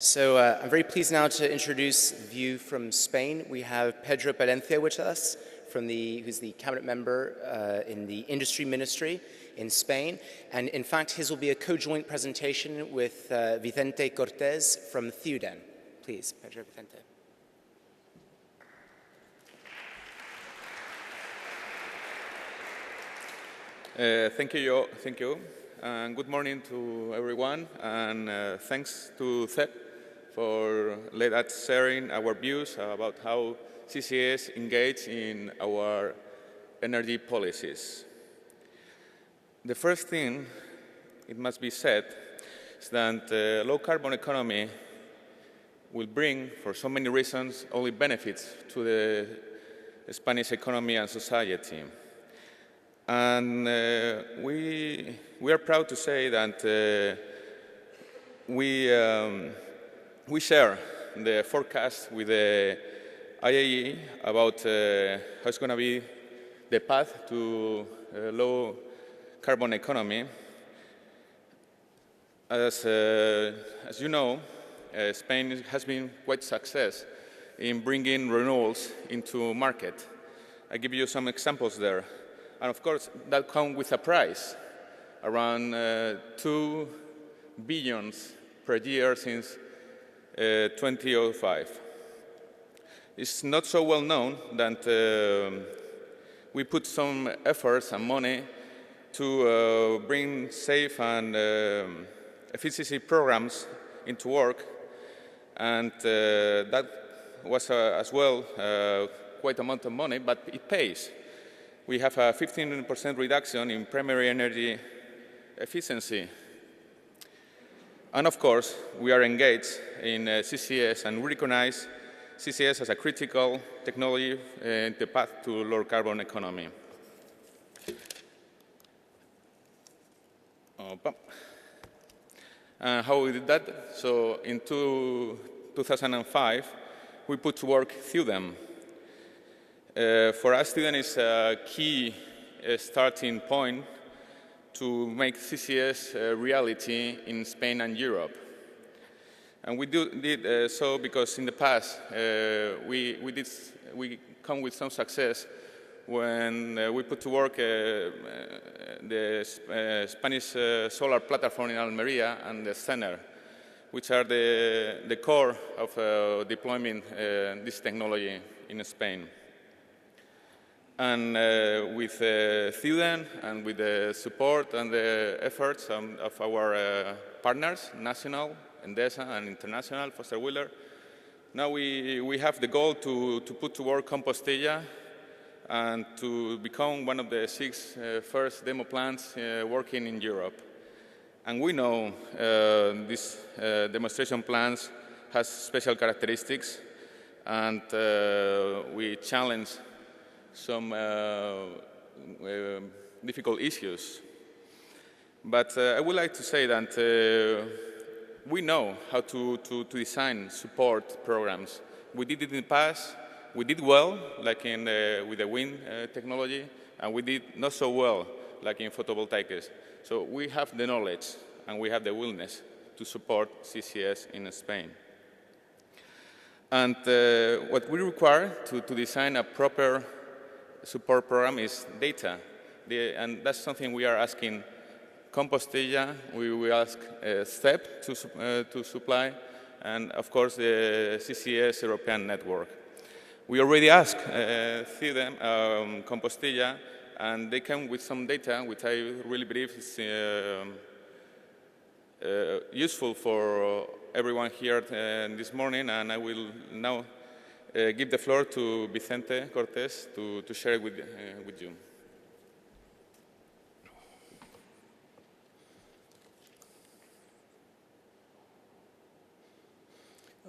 So I'm very pleased now to introduce the view from Spain. We have Pedro Palencia with us, who's the cabinet member in the industry ministry in Spain. And in fact, his will be a co-joint presentation with Vicente Cortés from Ciuden. Please, Pedro Vicente. Thank you. And good morning to everyone, and thanks to CEP for let us sharing our views about how CCS engage in our energy policies. The first thing it must be said is that the low carbon economy will bring, for so many reasons, only benefits to the Spanish economy and society. And we are proud to say that we share the forecast with the IAE about how it's going to be the path to a low carbon economy. As you know, Spain has been quite success in bringing renewables into market. I give you some examples there. And of course, that comes with a price, around 2 billion per year since 2005. It's not so well known that we put some efforts and money to bring safe and efficiency programs into work, and that was as well quite amount of money, but it pays. We have a 15% reduction in primary energy efficiency. And of course, we are engaged in CCS, and we recognize CCS as a critical technology in the path to low carbon economy. How we did that? So in 2005, we put to work Ciuden. For us, Ciuden is a key starting point to make CCS a reality in Spain and Europe. And we did so because in the past we come with some success when we put to work the Spanish solar platform in Almeria and the center, which are the core of deploying this technology in Spain. And with Ciuden and with the support and the efforts of our partners, national, Endesa, and international, Foster Wheeler, now we have the goal to put to work Compostilla and to become one of the 6 first demo plants working in Europe. And we know these demonstration plants has special characteristics, and we challenge some difficult issues. But I would like to say that we know how to design support programs. We did it in the past. We did well, like with the wind technology, and we did not so well, like in photovoltaics. So we have the knowledge and we have the willingness to support CCS in Spain. And what we require to design a proper support program is data, and that's something we are asking Compostilla, we will ask CEP to supply, and of course the CCS European network. We already asked Ciuden, Compostilla, and they came with some data which I really believe is useful for everyone here this morning, and I will now give the floor to Vicente Cortés to share it with you.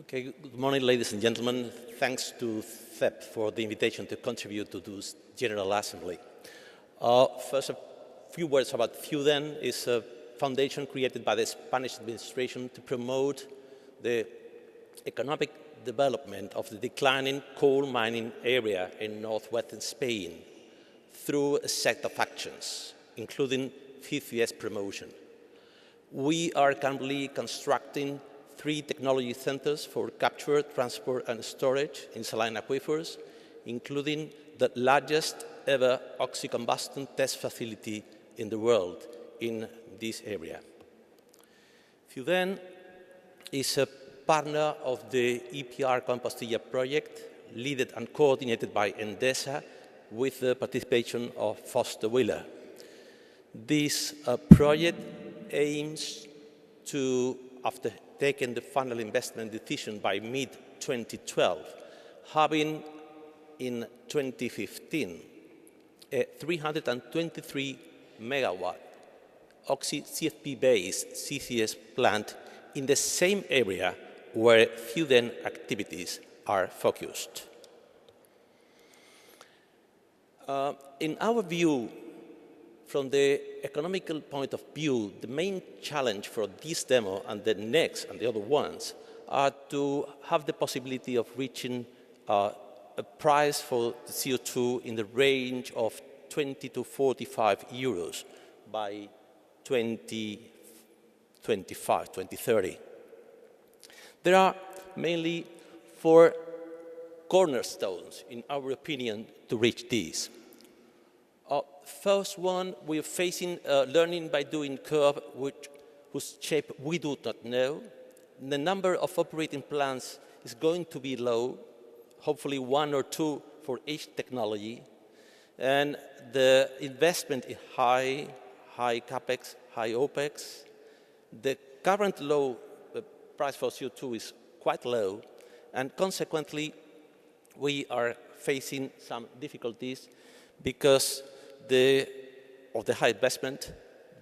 Okay, good morning, ladies and gentlemen. Thanks to CEP for the invitation to contribute to this General Assembly. First, a few words about Ciuden. It's a foundation created by the Spanish administration to promote the economic development of the declining coal mining area in northwestern Spain through a set of actions, including CCS promotion. We are currently constructing 3 technology centers for capture, transport, and storage in saline aquifers, including the largest ever oxycombustion test facility in the world in this area. Fuden is a partner of the EPR Compostilla project, led and coordinated by Endesa, with the participation of Foster Wheeler. This project aims to, after taking the final investment decision by mid-2012, having in 2015 a 323 megawatt CFP-based CCS plant in the same area where Fuden activities are focused. In our view, from the economical point of view, the main challenge for this demo and the next and the other ones are to have the possibility of reaching a price for the CO2 in the range of 20 to 45 euros by 2025, 2030. There are mainly 4 cornerstones, in our opinion, to reach this. First one, we are facing a learning by doing curve whose shape we do not know. The number of operating plants is going to be low, hopefully 1 or 2 for each technology. And the investment is high CapEx, high OpEx. The current low price for CO2 is quite low, and consequently, we are facing some difficulties because of the high investment,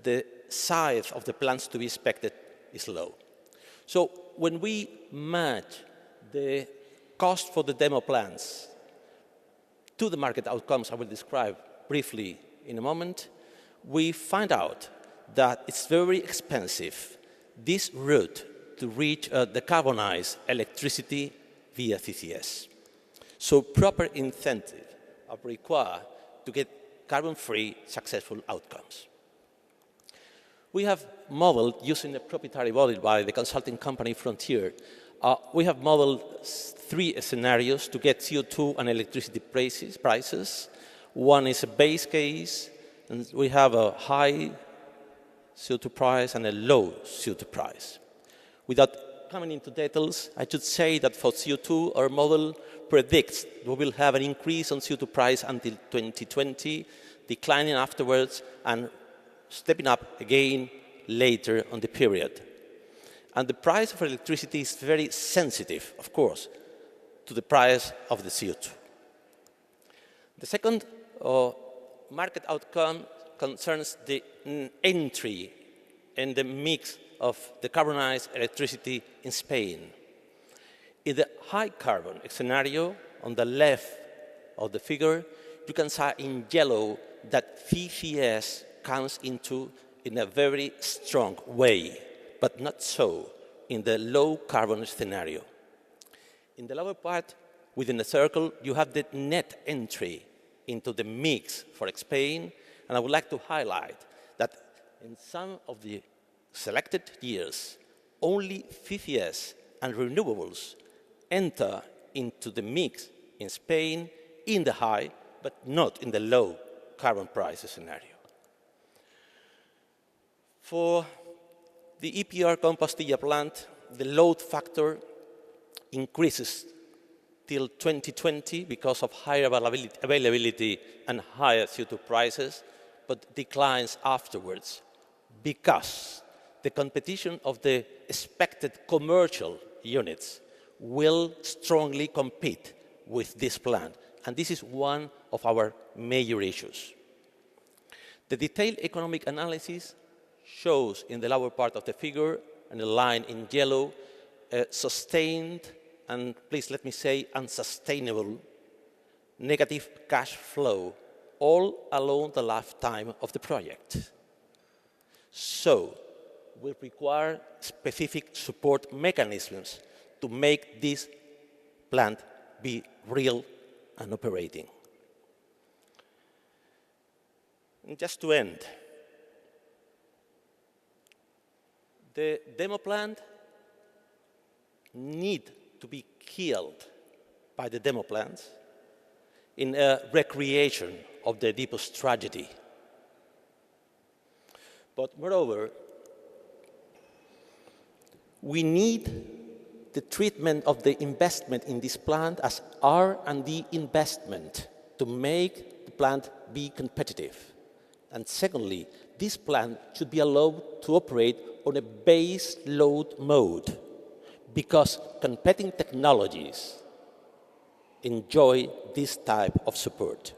the size of the plants to be expected is low. So when we match the cost for the demo plants to the market outcomes I will describe briefly in a moment, we find out that it's very expensive, this route to reach decarbonized electricity via CCS. So proper incentives are required to get carbon-free successful outcomes. We have modeled, using a proprietary model by the consulting company Frontier, we have modeled 3 scenarios to get CO2 and electricity prices. One is a base case, and we have a high CO2 price and a low CO2 price. Without coming into details, I should say that for CO2, our model predicts we will have an increase on CO2 price until 2020, declining afterwards and stepping up again later on the period. And the price of electricity is very sensitive, of course, to the price of the CO2. The second market outcome concerns the entry and the mix of decarbonized electricity in Spain. In the high carbon scenario, on the left of the figure, you can see in yellow that CCS comes into in a very strong way, but not so in the low carbon scenario. In the lower part, within the circle, you have the net entry into the mix for Spain, and I would like to highlight that in some of the selected years, only CCS and renewables enter into the mix in Spain in the high, but not in the low carbon price scenario. For the EPR Compostilla plant, the load factor increases till 2020 because of higher availability and higher CO2 prices, but declines afterwards because the competition of the expected commercial units will strongly compete with this plant, and this is one of our major issues. The detailed economic analysis shows in the lower part of the figure, and the line in yellow, sustained and, please let me say, unsustainable negative cash flow all along the lifetime of the project. So, we require specific support mechanisms to make this plant be real and operating. And just to end, the demo plant need to be killed by the demo plants in a recreation of the deepest tragedy. But moreover, we need the treatment of the investment in this plant as R&D investment to make the plant be competitive. And secondly, this plant should be allowed to operate on a base load mode because competing technologies enjoy this type of support.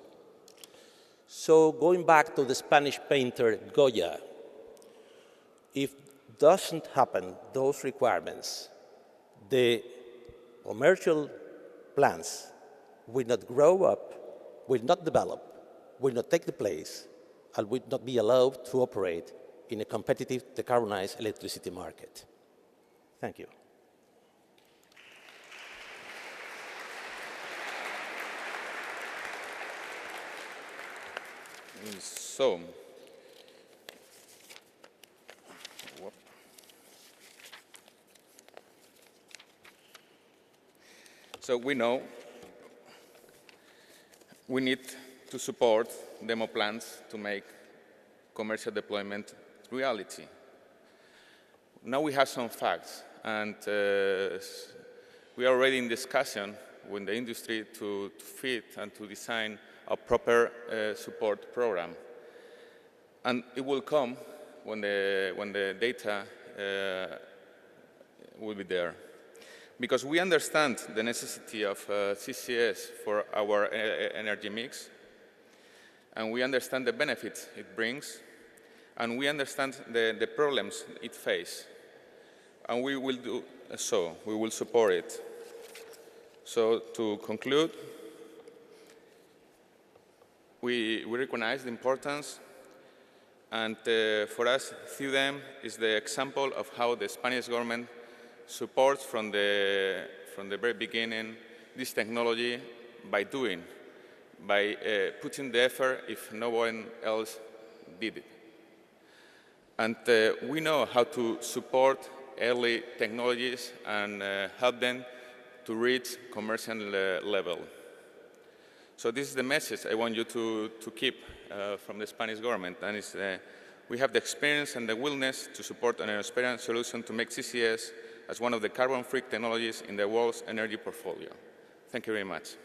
So going back to the Spanish painter Goya, if doesn't happen those requirements, the commercial plants will not grow up, will not develop, will not take the place, and will not be allowed to operate in a competitive decarbonized electricity market. Thank you. So we know we need to support demo plants to make commercial deployment reality. Now we have some facts, and we are already in discussion with the industry to fit and to design a proper support program. And it will come when the data will be there. Because we understand the necessity of CCS for our energy mix, and we understand the benefits it brings, and we understand the problems it faces. And we will do so. We will support it. So to conclude, we recognize the importance, and for us, CUDEM is the example of how the Spanish government supports from the very beginning this technology by putting the effort if no one else did it. And we know how to support early technologies and help them to reach commercial level. So this is the message I want you to keep from the Spanish government, and it's we have the experience and the willingness to support an transparent solution to make CCS as one of the carbon-free technologies in the world's energy portfolio. Thank you very much.